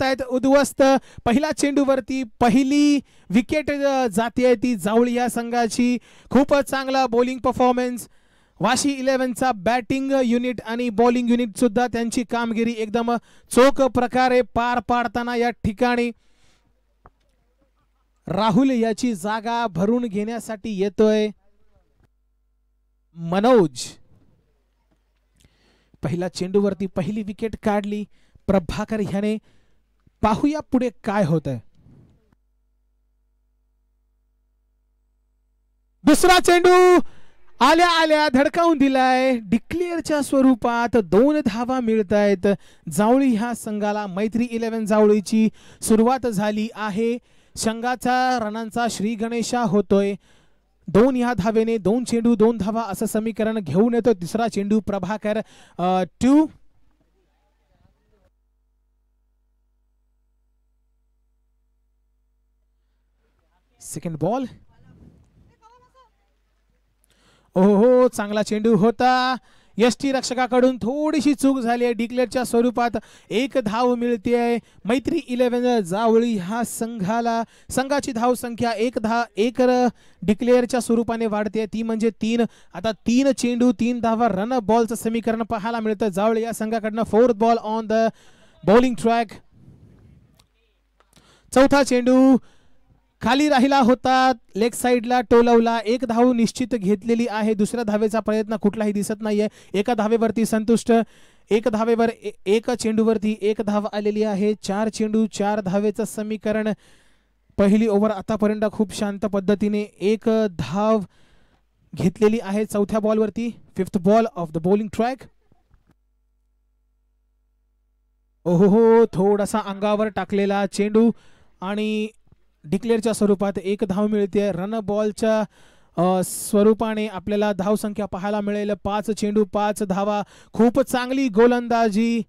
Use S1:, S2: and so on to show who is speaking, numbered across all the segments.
S1: आहेत उद्ध्वस्त। पहिला चेंडूवरती पहिली विकेट जाते ती जावळी या संघाची। खूपच चांगला बॉलिंग परफॉर्मन्स। वाशी 11चा बॅटिंग युनिट आणि बॉलिंग युनिट सुद्धा त्यांची कामगिरी एकदम चोख प्रकारे पार पाडताना या ठिकाणी राहुल याची जागा भरून घेण्यासाठी येतोय मनोज। पहिला चेंडूवरती पहिली विकेट काढली प्रभाकर ह्याने। पाहूया पुढे काय होतंय। दुसरा चेंडू आल्या आल्या धडकावून दिलाय। डिक्लेअरच्या स्वरूपात 2 धावा मिळतायत जावळी ह्या संघाला। मैत्री 11 जावळीची सुरुवात झाली आहे। संघाचा रनांचा श्री गणेशा होतोय। 2 या धावेने 2 चेंडू 2 धावा असं समीकरण घेऊन येतो। तिसरा चेंडू प्रभाकर 2 सेकंड बॉल। ओहो चांगला चेंडू होता। यष्टी रक्षकाकडून थोडीशी चूक झाली आहे। डिक्लेअरच्या स्वरूपात 1 धाव मिळते मैत्री 11 जावळी ह्या संघाला। संघाची धाव संख्या 1 डिक्लेअरच्या स्वरूपाने वाढते ती म्हणजे 3। आता 3 चेंडू 3 धावा रन बॉलचं समीकरण पाहायला मिळतं जावळी या संघाकडनं। 4th ball on the bowling track. चौथा चेंडू खाली राहिला होता लेग साइडला टोलवला। 1 धाव निश्चित घेतलेली आहे। दुसऱ्या धावेचा प्रयत्न कुठलाही दिसत नाहीये। एका धावेवरती संतुष्ट। 1 धावेवर 1 चेंडूवरती 1 धाव आलेली आहे। 4 चेंडू 4 धावेचं समीकरण। पहिली ओव्हर आतापर्यंत खूप शांत पद्धतीने 1 धाव घेतलेली आहे चौथ्या बॉलवरती। 5th ball of the bowling track. ओहो थोडासा अंगावर टाकलेला चेंडू आणि डिक्लेअरच्या स्वरूपात 1 धाव मिळते। रन बॉलच्या स्वरूपाने आपल्याला धाव संख्या पाहायला मिळेल 5 चेंडू 5 धावा। खूप चांगली गोलंदाजी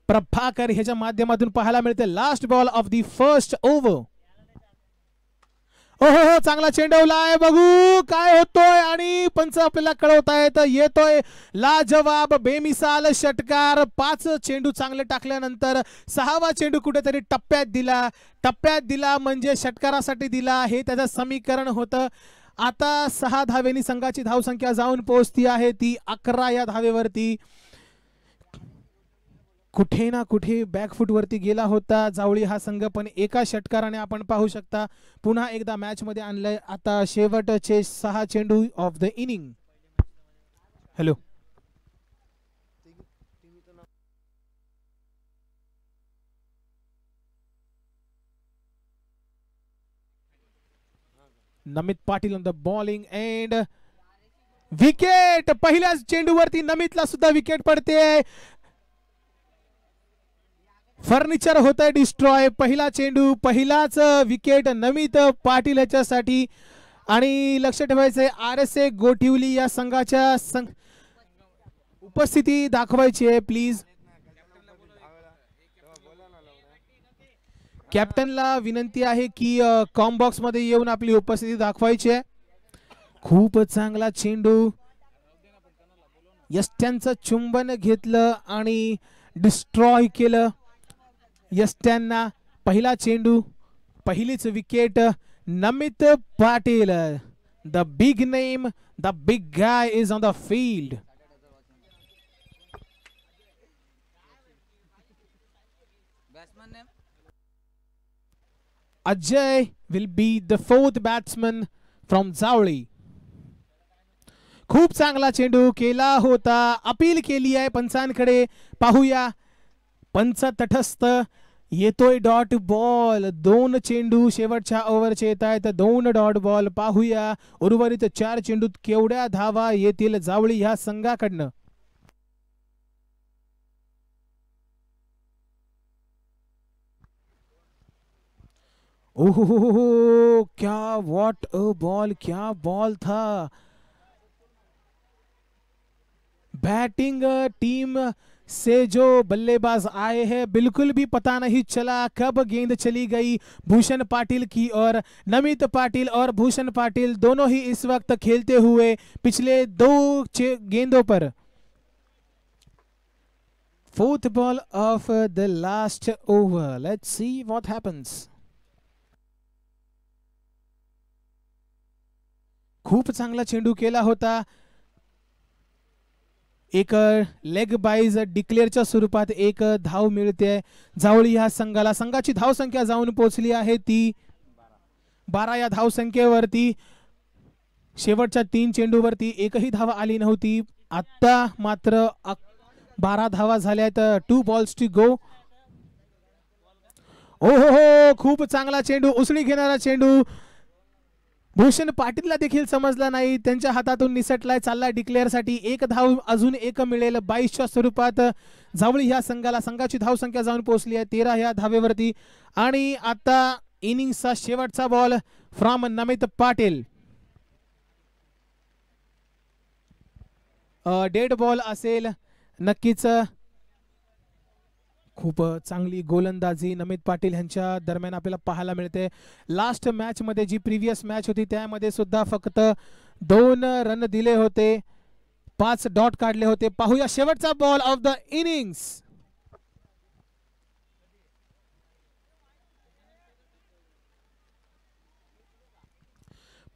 S1: प्रभाकर ह्याच्या माध्यमातून पाहायला मिळते। Last ball of the first over. ओहो चांगला चेंडवलाय बघू काय होतोय आणि पंच आपल्याला कळवतायत येतोय लाजवाब बेमिसाल षटकार। 5 चेंडू चांगले टाकल्यानंतर 6वा चेंडू कुठेतरी टप्प्यात दिला म्हणजे षटकारासाठी दिला हे त्याचं समीकरण होतं। आता 6 धावेनी संघाची धावसंख्या जाऊन पोहोचती आहे ती 11 या धावेवरती। कुठे ना कुठे बॅकफुट वरती गेला होता जावळी हा संघ पण एका षटकाराने आपण पाहू शकता पुन्हा एकदा मॅच मध्ये आणलंय। आता शेवटचे 6 चेंडू of the inning. Hello Namit Patil on the bowling end wicket. पहिल्या चेंडूवरती नमितला सुद्धा विकेट पडते। फर्निचर होतंय डिस्ट्रॉय। पहिला चेंडू पहिलाच विकेट नमित पाटील याच्यासाठी। आणि लक्ष ठेवायचंय RSA गोठिवली या संघाच्या उपस्थिती दाखवायची आहे प्लीज। कॅप्टनला विनंती आहे की कॉम बॉक्स मध्ये येऊन आपली उपस्थिती दाखवायची आहे। खूप चांगला चेंडू यष्ट्यांचं चुंबन घेतलं आणि डिस्ट्रॉय केलं यष्ट्यांना। पहिला चेंडू पहिलीच wicket Namit Patil. The big name the big guy is on the field. Ajay will be the 4th batsman from Jawali. खूप चांगला चेंडू केला होता। अपील केली आहे पंचांकडे पाहूया। पंच तटस्थ येतोय डॉट बॉल। 2 चेंडू शेवटच्या ओव्हरचे येत आहेत 2 डॉट बॉल। पाहूया उर्वरित 4 चेंडूत केवढ्या धावा येतील जावळी ह्या संघाकडनं। ओहो क्या व्हाट अ बॉल, क्या बॉल था। बैटिंग टीम से जो बल्लेबाज आए हैं बिल्कुल भी पता नहीं चला कब गेंद चली गई भूषण पाटिल की और नमित पाटिल और भूषण पाटिल दोनों ही इस वक्त खेलते हुए पिछले 2 गेंदों पर Fourth ball of the last over. Let's see what happens. खूप चांगला चेंडू केला होता. एक लेग बाईज डिक्लेअरच्या स्वरूपात एक धाव मिळते जावळी ह्या संघाला. संघाची धावसंख्या जाऊन पोहोचली आहे ती 12 या धावसंख्येवरती. शेवटच्या 3 चेंडूवरती एकही धाव आली नव्हती. आता मात्र 12 धावा झाल्या आहेत. 2 balls to go. ओ हो हो, खूप चांगला चेंडू, उसळी घेणारा चेंडू. भूषण पाटीलला देखील समजला नाही, त्यांच्या हातातून निसटलाय. चालला डिक्लेअर साठी. एक धाव अजून एक मिळेल 22च्या स्वरूपात जावळी ह्या संघाला. संघाची धावसंख्या जाऊन पोहोचली आहे 13 ह्या धावेवरती. आणि आता इनिंगचा शेवटचा ball from Namit Patil. Dead ball असेल नक्कीच. खूप चांगली गोलंदाजी नमित पाटील यांच्या दरम्यान आपल्याला पाहायला मिळते. लास्ट मॅच मध्ये जी प्रीवियस मॅच होती त्यामध्ये सुद्धा फक्त 2 रन दिले होते, 5 डॉट काढले होते. पाहूया शेवटचा बॉल ऑफ द इनिंग्स.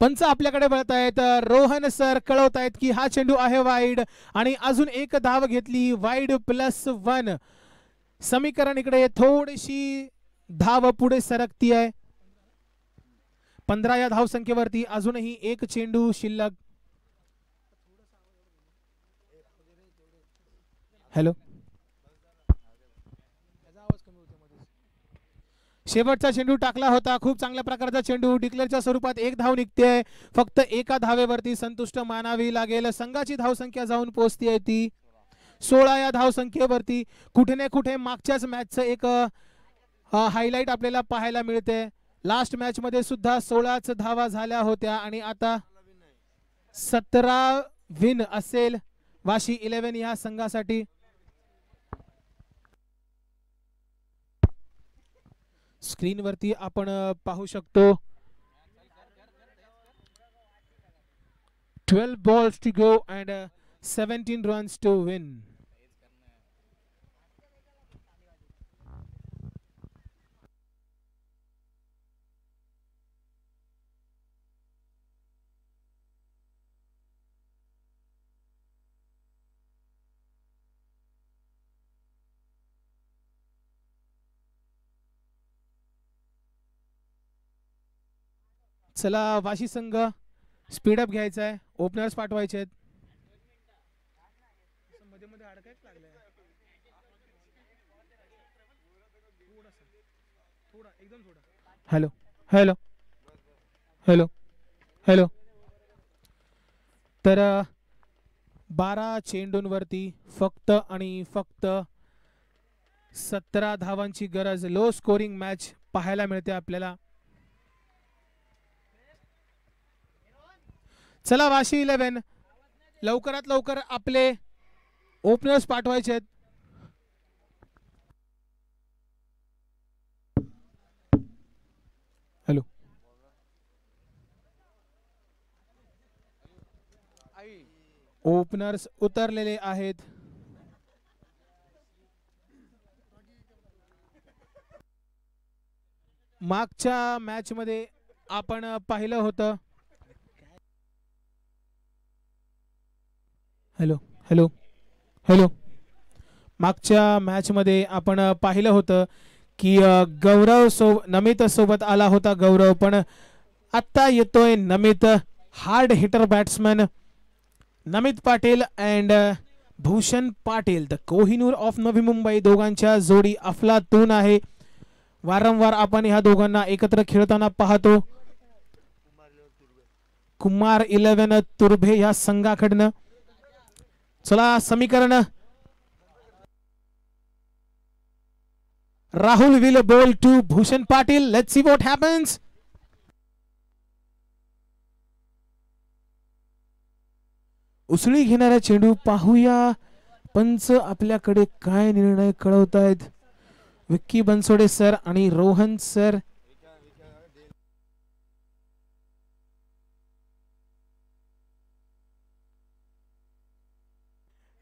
S1: पंच आपल्याकडे वळत आहेत. रोहन सर कळवत आहेत की हा चेंडू आहे वाईड आणि अजून एक धाव घेतली. वाईड +1 समीकरण इकडे थोडीशी धाव पुढे सरकती आहे. 15 या धावसंख्येवरती अजूनही एक चेंडू शिल्लक. हॅलो, शेवटचा चेंडू टाकला होता. खूप चांगल्या प्रकारचा चेंडू. डिक्लेअरच्या स्वरूपात एक धाव निघते. फक्त एका धावेवरती संतुष्ट मानावी लागेल. संघाची धावसंख्या जाऊन पोहोचते ती 16 या धावसंख्येवरती. कुठे ना कुठे मागच्याच मॅचचं एक हायलाइट आपल्याला पाहायला मिळते. लास्ट मॅच मध्ये सुद्धा 16च धावा झाल्या होत्या आणि आता 17 विन असेल वाशी 11 या संघासाठी. स्क्रीनवरती आपण पाहू शकतो 12 balls to go and 17 runs to win. चला वाशी संघ स्पीडअप घ्यायचा आहे. ओपनर्स पाठवायचे आहेत. Hello hello hello hello. तर 12 चेंडूंवरती फक्त आणि फक्त 17 धावांची गरज. लो स्कोरिंग मॅच पाहायला मिळते आपल्याला. चला वाशी 11 लवकरात लवकर आपले ओपनर्स पाठवायचे आहेत. हॅलो, ओपनर्स उतरलेले आहेत. मागच्या मॅच मध्ये आपण पाहिलं होतं. Hello hello hello. मागच्या मॅच मध्ये आपण पाहिलं होतं की गौरव नमित सोबत आला होता गौरव, पण आता येतोय Namit. Hard hitter batsman Namit Patil and Bhushan Patil, the Kohinoor of Navi Mumbai. दोघांच्या जोडी अफलातून आहे. वारंवार आपण ह्या दोघांना एकत्र खेळताना पाहतो. कुमार 11 तुर्भे ह्या संघाकडनं. चला समीकरण. Rahul will bowl to Bhushan Patil. Let's see what happens. उसळी घेणारा चेंडू. पाहूया पंच आपल्याकडे काय निर्णय कळवतायत. विक्की बनसोडे सर आणि रोहन सर.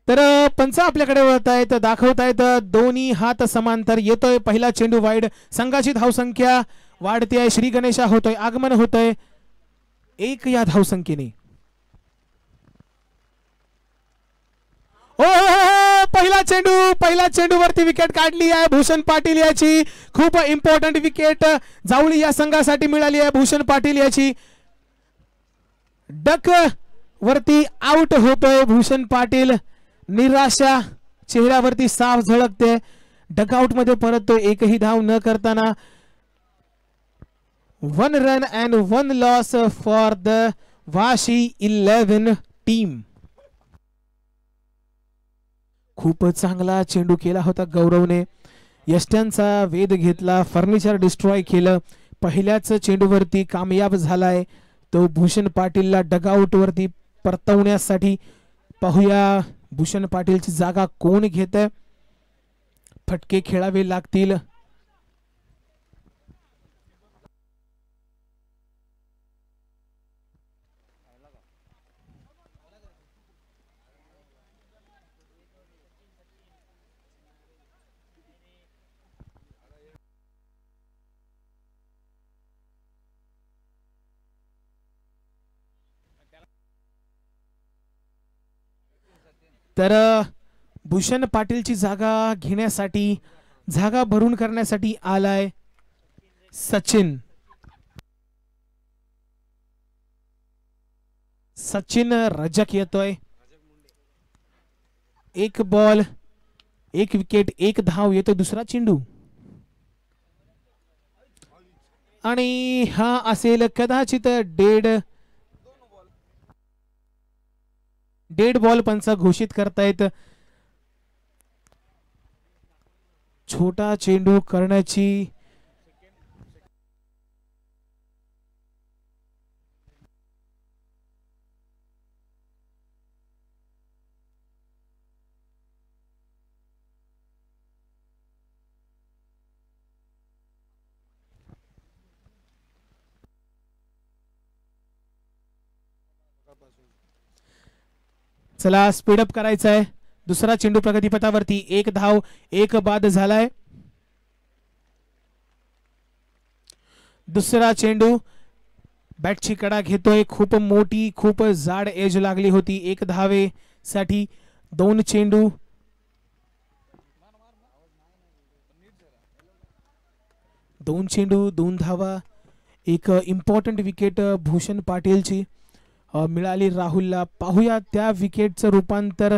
S1: तर पंच आपल्याकडे वळत आहेत, दाखवतायत दोन्ही हात समांतर. येतोय पहिला चेंडू वाईड. संघाची धावसंख्या वाढते आहे. श्री गणेशा होतोय, आगमन होतोय 1 या धावसंख्येने. ओ पहिला चेंडू वरती विकेट काढली आहे भूषण पाटील याची. खूप इम्पॉर्टंट विकेट जावळी या संघासाठी मिळाली आहे. भूषण पाटील याची डक वरती आउट होतोय भूषण पाटील. निराशा चेहऱ्यावरती साफ झळकते. डकआउट मध्ये परततो एकही धाव न करताना. 1 run and 1 loss for the Vashi 11 team. खूप चांगला चेंडू केला होता गौरवने. यष्ट्यांचा वेध घेतला, फर्निचर डिस्ट्रॉय केलं. पहिल्याच चेंडूवरती कामयाब झालाय तो भूषण पाटीलला डगआउट वरती परतवण्यासाठी. पाहूया भूषण पाटीलची जागा कोण घेतय. फटके खेळावे लागतील. तर भूषण पाटीलची जागा घेण्यासाठी, जागा भरून करण्यासाठी आलाय सचिन. सचिन रजक येतोय. 1 बॉल 1 विकेट 1 धाव. येतो दुसरा चेंडू आणि हा असेल कदाचित डेड बॉल पंच घोषित करतायत. छोटा चेंडू करण्याची चला स्पीडअप करायचा आहे. दुसरा चेंडू प्रगतीपथावरती. 1 धाव 1 बाद झालाय. दुसरा चेंडू बॅटची कडा घेतोय. खूप मोठी खूप जाड एज लागली होती 1 धावेसाठी. 2 चेंडू 2 धावा. एक इम्पॉर्टंट विकेट भूषण पाटीलची मिळाली राहुलला. पाहूया त्या विकेटचं रूपांतर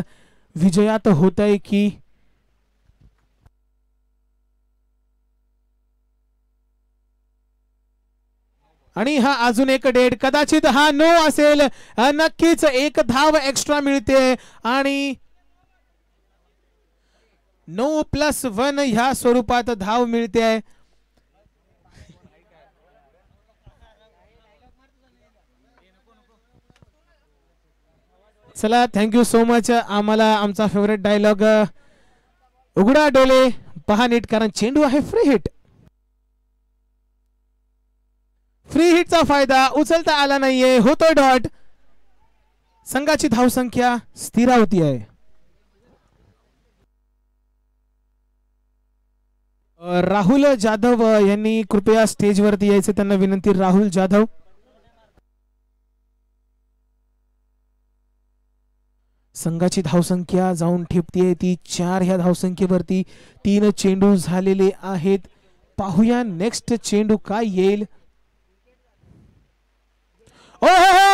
S1: विजयात होतंय की आणि हा अजून एक डेड. कदाचित हा नो असेल. नक्कीच 1 धाव एक्स्ट्रा मिळते आणि 9+1 ह्या स्वरूपात धाव मिळते. चला थँक्यू सो मच. आम्हाला आमचा फेवरेट डायलॉग उघडा डोळे पहा नीट, कारण चेंडू आहे फ्री हिट. फ्री हिटचा फायदा उचलता आला नाहीये. होतोय डॉट. संघाची धावसंख्या स्थिरावती आहे. राहुल जाधव यांनी कृपया स्टेजवरती यायचे, त्यांना विनंती. राहुल जाधव. संघाची धावसंख्या जाऊन ठेपतीये ती 4 ह्या धावसंख्येवरती. 3 चेंडू झालेले आहेत. पाहूया नेक्स्ट चेंडू काय येईल.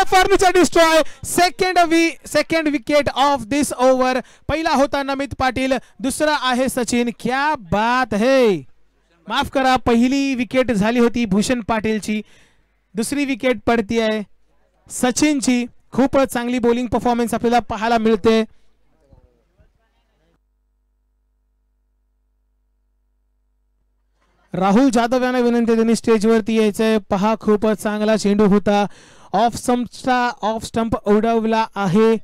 S1: Furniture destroy. Second wicket of this over. पहिला होता नमित पाटील, दुसरा आहे सचिन. क्या बात है. माफ करा, पहिली विकेट झाली होती भूषण पाटीलची, दुसरी विकेट पडती आहे सचिनची. खूप चांगली बॉलिंग परफॉर्मन्स आपल्याला पाहायला मिळते. राहुल जाधव यांना विनंती, त्यांनी स्टेजवरती यायचंय. पहा खूप चांगला चेंडू होता. ऑफ स्टंप उडवला आहे.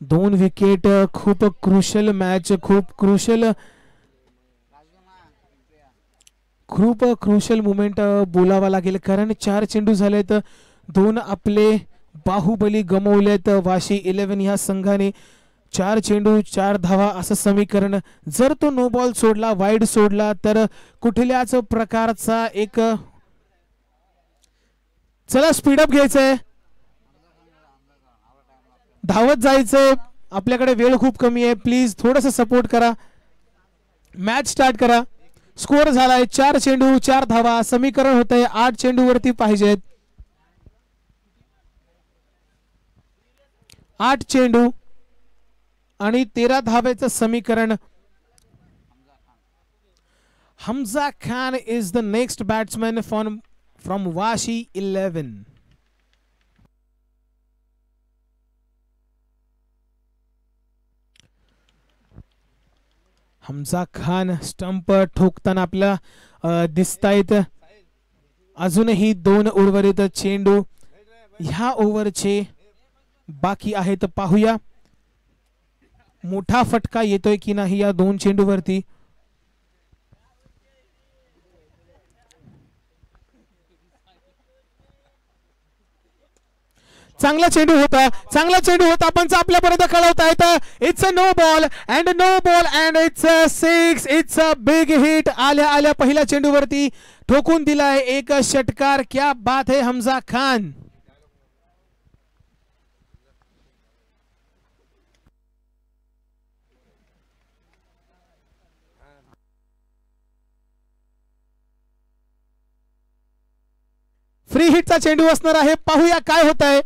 S1: 2 विकेट. खूप क्रुशल मॅच, खूप क्रुशल मुवमेंट बोलावा लागेल, कारण 4 चेंडू झालेत. 2 आपले बाहुबली गमवलेत वाशी 11 ह्या संघाने. 4 चेंडू 4 धावा असं समीकरण. जर तो नो बॉल सोडला, वाईड सोडला तर कुठल्याच प्रकारचा एक चला स्पीडअप घ्यायचंय, धावत जायचंय, आपल्याकडे वेळ खूप कमी आहे. प्लीज थोडस सपोर्ट करा, मॅच स्टार्ट करा. स्कोअर झालाय 4 चेंडू 4 धावा. समीकरण होत आहे 8 चेंडू वरती पाहिजेत. 8 चेंडू आणि 13 धावेचं समीकरण. Hamza Khan is the next batsman from Vashi 11. Hamza Khan stump ठोकताना आपल्याला दिसतायत. अजूनही 2 उर्वरित चेंडू ह्या ओव्हरचे बाकी आहेत. पाहूया मोठा फटका येतोय की नाही या 2 चेंडूवरती. चांगला चेंडू होता, चांगला चेंडू होता. पंच आपल्यापर्यंत कळवतायत it's a no ball and it's a 6. It's a big hit. आल्या पहिल्या चेंडूवरती ठोकून दिलाय एक षटकार. क्या बात है हमजा खान. फ्री हिटचा चेंडू असणार आहे. पाहूया काय होत आहे.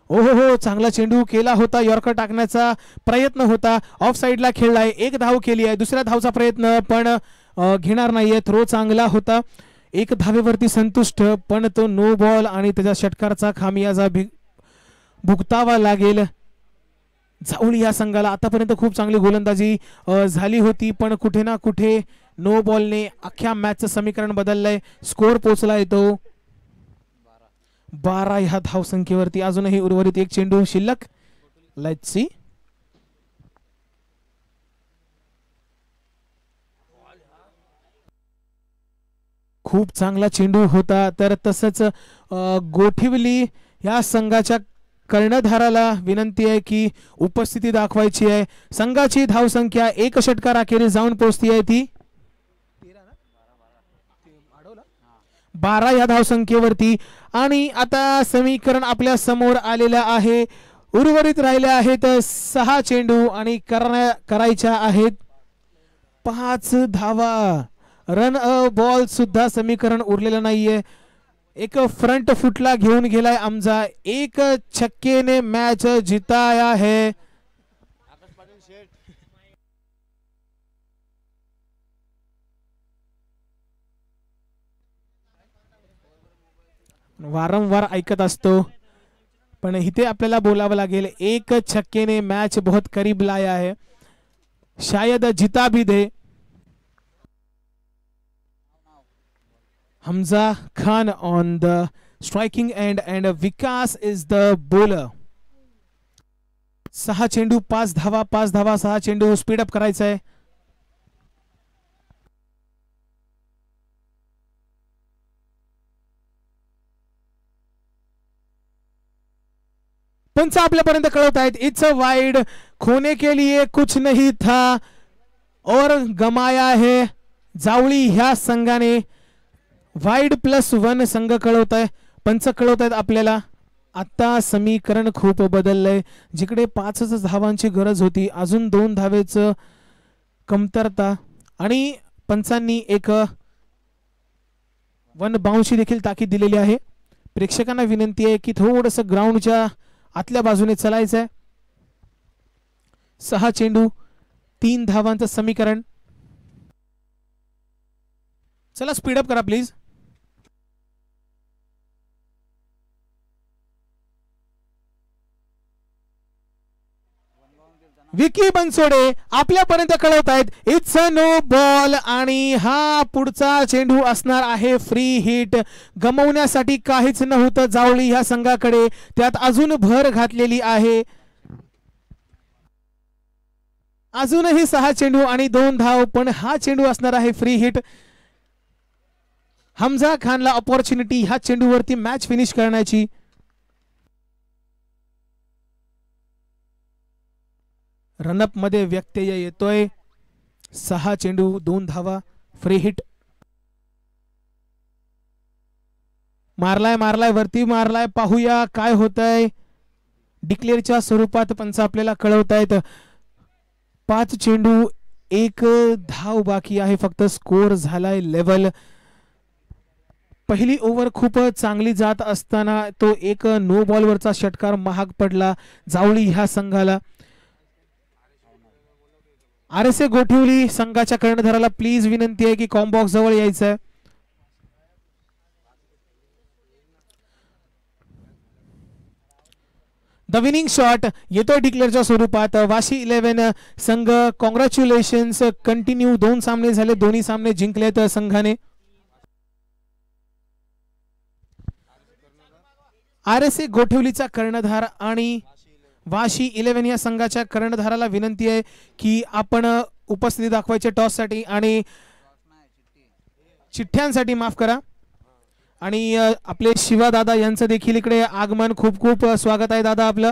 S1: हो चांगला चेंडू केला होता. यॉर्कर टाकण्याचा प्रयत्न होता. ऑफ साइडला खेळलाय. 1 धाव केली आहे. दुसऱ्या धावचा प्रयत्न पण घेणार नाहीये. थ्रो चांगला होता. 1 धावेवरती संतुष्ट, पण तो नो बॉल आणि त्याच्या षटकारचा खामियाजा भुगतावा लागेल. जावळी या संघाला आतापर्यंत खूप चांगली गोलंदाजी झाली होती, पण कुठे ना कुठे नो बॉलने अख्ख्या मॅचचं समीकरण बदललंय. स्कोअर पोहोचला येतो 12 ह्या धावसंख्येवरती. अजूनही उर्वरित 1 चेंडू शिल्लक. Let's see. खूप चांगला चेंडू होता. तर तसंच गोठिवली या संघाच्या कर्णधाराला विनंती आहे की उपस्थिती दाखवायची आहे. संघाची धावसंख्या 1 षटकार अखेरीस जाऊन पोहोचती आहे ती 12 या धावसंख्येवरती. आणि आता समीकरण आपल्या समोर आलेलं आहे. उर्वरित राहिले आहेत 6 चेंडू आणि करायच्या आहेत 5 धावा. रन अ बॉल सुद्धा समीकरण उरलेलं नाहीये. एक फ्रंट फुटला घेऊन गेलाय हमजा. 1 छक्के मैच जिताया है. वारंवार ऐकत असतो, पण इथे आपल्याला बोलावं लागेल. 1 छक्के ने मैच बहुत करीब लाया है, शायद जिता भी दे. Hamza Khan on the striking end and Vikas is the bowler. 6 चेंडू 5 धावा 5 धावा 6 चेंडू. स्पीडअप करायचं आहे. पंच आपल्यापर्यंत कळवत आहेत इट्स अ वाइड. खोने के लिए कुछ नहीं था और गमाया है. जावळी ह्या संघाने वाइड +1 संघ कळवत आहे. पंच कळवत आहेत आपल्याला. आता समीकरण खूप बदललंय. जिकडे 5च धावांची गरज होती, अजून 2 धावेचं कमतरता. आणि पंचांनी एक 1 बाउन्सची देखील ताकीद दिलेली आहे. प्रेक्षकांना विनंती आहे की थोडंसं ग्राउंडच्या आतल्या बाजूने चलायचं आहे. 6 चेंडू 3 धावांचं समीकरण. चला स्पीडअप करा प्लीज. विकी बनसोडे आपल्यापर्यंत कळवत आहेत इट्स अ नो बॉल. आणि हा पुढचा चेंडू असणार आहे फ्री हिट. गमवण्यासाठी काहीच नव्हतं जावळी ह्या संघाकडे, त्यात अजून भर घातलेली आहे. अजूनही 6 चेंडू आणि 2 धाव, पण हा चेंडू असणार आहे फ्री हिट. हमजा खानला अपॉर्च्युनिटी ह्या चेंडूवरती मॅच फिनिश करण्याची. रनअप मध्ये व्यत्यय येतोय. 6 चेंडू 2 धावा फ्री हिट. मारलाय वरती मारलाय. पाहूया काय होतंय. डिक्लेअरच्या स्वरूपात पंच आपल्याला कळवतायत. 5 चेंडू 1 धाव बाकी आहे फक्त. स्कोर झालाय लेवल. पहिली ओव्हर खूप चांगली जात असताना तो एक नो बॉलवरचा षटकार महाग पडला जावळी ह्या संघाला. RSA गोठिवली संघाच्या कर्णधाराला प्लीज विनंती आहे की कॉम्बॉक्स जवळ यायचं. द विनिंग शॉट येतोय डिक्लेअरच्या स्वरूपात. वाशी 11 संघ कॉंग्रॅच्युलेशन्स. कंटिन्यू 2 सामने झाले. दोन्ही सामने जिंकलेत संघाने. RSA गोठवलीचा कर्णधार आणि वाशी 11 या संघाच्या कर्णधाराला विनंती आहे की आपण उपस्थिती दाखवायचे टॉससाठी आणि चिठ्ठ्यांसाठी माफ करा. आणि आपले शिवा दादा यांचं देखील इकडे आगमन. खूप खूप स्वागत आहे दादा आपलं.